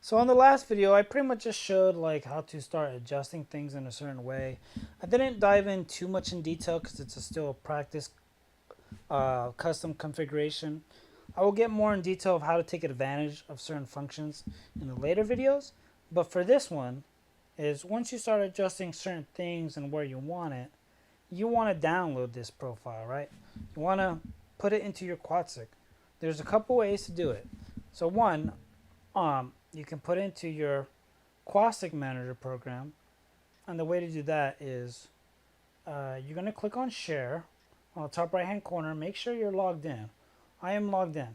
So on the last video, I pretty much just showed like how to start adjusting things in a certain way. I didn't dive in too much in detail because it's still a practice custom configuration. I will get more in detail of how to take advantage of certain functions in the later videos. But for this one, is once you start adjusting certain things and where you want it, you want to download this profile, right? You want to put it into your QUADSTICK. There's a couple ways to do it. So one, you can put into your QUADSTICK Manager program, and the way to do that is you're going to click on Share on the top right hand corner. Make sure you're logged in. I am logged in,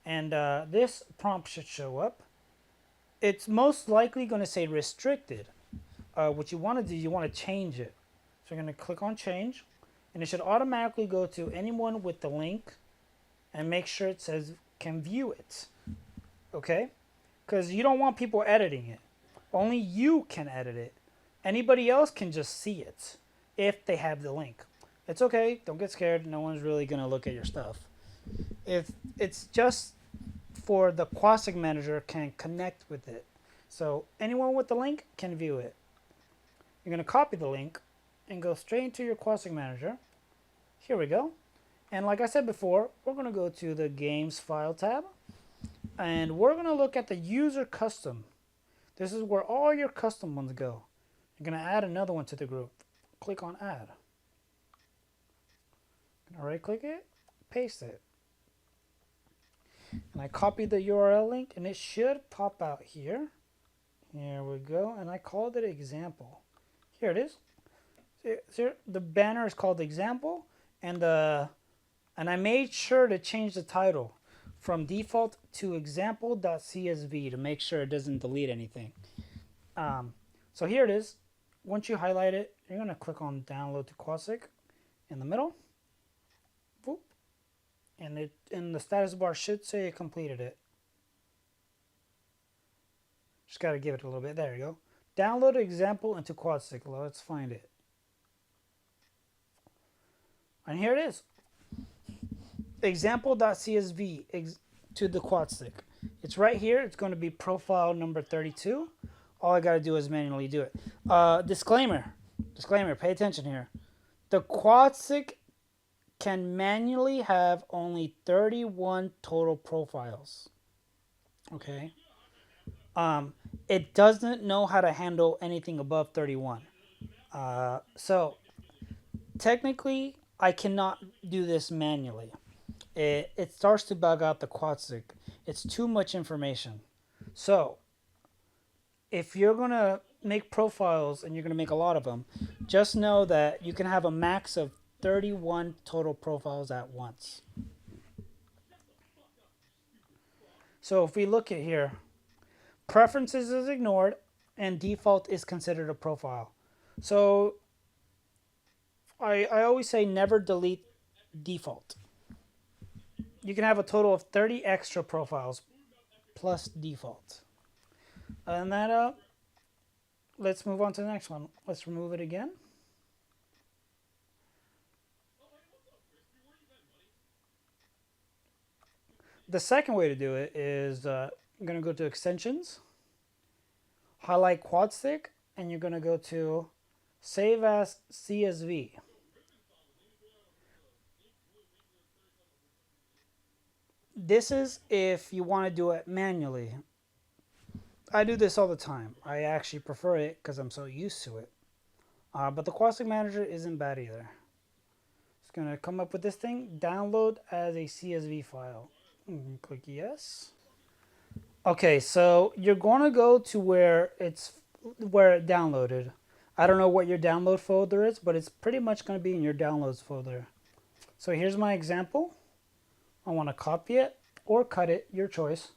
and this prompt should show up. It's most likely going to say restricted. What you want to do, you want to change it. So you're going to click on Change, and it should automatically go to anyone with the link, and make sure it says can view it. Okay? Because you don't want people editing it. Only you can edit it. Anybody else can just see it if they have the link. It's okay. Don't get scared. No one's really going to look at your stuff. If it's just for the QUADSTICK Manager can connect with it. So anyone with the link can view it. You're going to copy the link and go straight into your QUADSTICK Manager. Here we go. And like I said before, we're going to go to the Games File tab. And we're going to look at the User Custom. This is where all your custom ones go. You're going to add another one to the group. Click on Add. Right click it, paste it. And I copied the URL link, and it should pop out here. Here we go. And I called it Example. Here it is. See, the banner is called Example, and I made sure to change the title from default to example.csv to make sure it doesn't delete anything. So here it is. Once you highlight it, you're going to click on Download to QUADSTICK in the middle. Boop. And it in the status bar should say it completed it. Just got to give it a little bit. There you go. Download example into QUADSTICK. Let's find it. And here it is. Example.csv to the QUADSTICK. It's right here. It's going to be profile number 32. All I got to do is manually do it. Disclaimer, pay attention here. The QUADSTICK can manually have only 31 total profiles. Okay. It doesn't know how to handle anything above 31. So technically, I cannot do this manually. It starts to bug out the QUADSTICK. It's too much information. So if you're going to make profiles and you're going to make a lot of them, just know that you can have a max of 31 total profiles at once. So if we look at here, preferences is ignored and default is considered a profile. So I always say never delete default. You can have a total of 30 extra profiles plus default. And that let's move on to the next one. Let's remove it again. The second way to do it is I'm going to go to Extensions, highlight QUADSTICK, and you're going to go to Save as CSV. This is if you want to do it manually. I do this all the time. I actually prefer it because I'm so used to it. But the QUADSTICK Manager isn't bad either. It's going to come up with this thing, download as a CSV file. Click yes. Okay, so you're going to go to where it downloaded. I don't know what your download folder is, but it's pretty much going to be in your downloads folder. So here's my example. I want to copy it or cut it, your choice.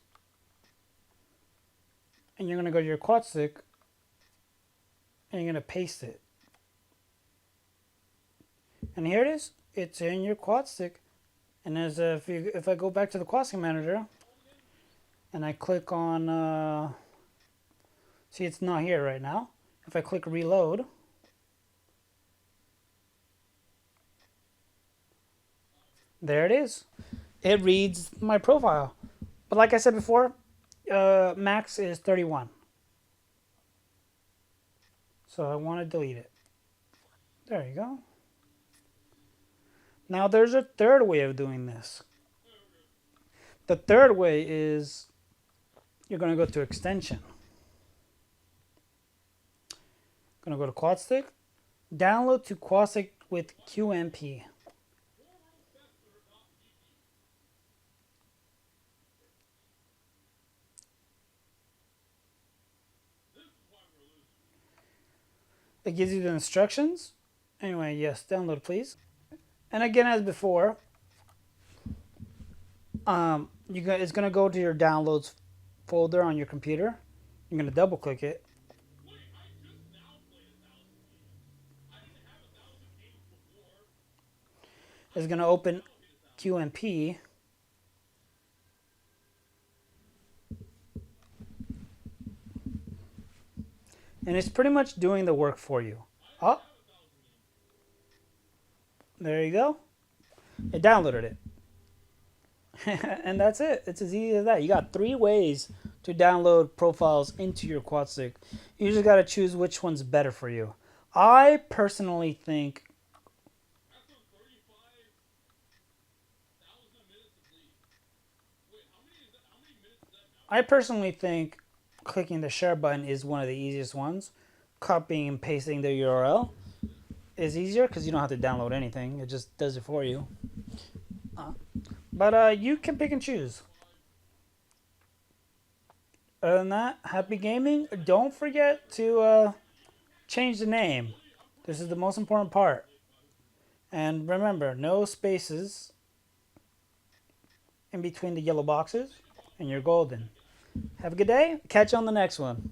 And you're going to go to your QUADSTICK and you're going to paste it. And here it is. It's in your QUADSTICK. And as if I go back to the QUADSTICK Manager and I click on, see it's not here right now. If I click reload, there it is. It reads my profile. But like I said before, Max is 31. So I want to delete it. There you go. Now there's a third way of doing this. The third way is you're going to go to extension. Going to go to QUADSTICK. Download to QUADSTICK with QMP. It gives you the instructions. Anyway, yes, download please. And again, as before, it's going to go to your downloads folder on your computer. You're going to double click it. It's going to open QMP. And it's pretty much doing the work for you. Oh, there you go. It downloaded it. And that's it. It's as easy as that. You got 3 ways to download profiles into your QUADSTICK. You just got to choose which one's better for you. I personally think clicking the share button is one of the easiest ones. Copying and pasting the URL is easier because you don't have to download anything. It just does it for you. But you can pick and choose. Other than that, happy gaming. Don't forget to change the name. This is the most important part. And remember, no spaces in between the yellow boxes, and you're golden. Have a good day. Catch you on the next one.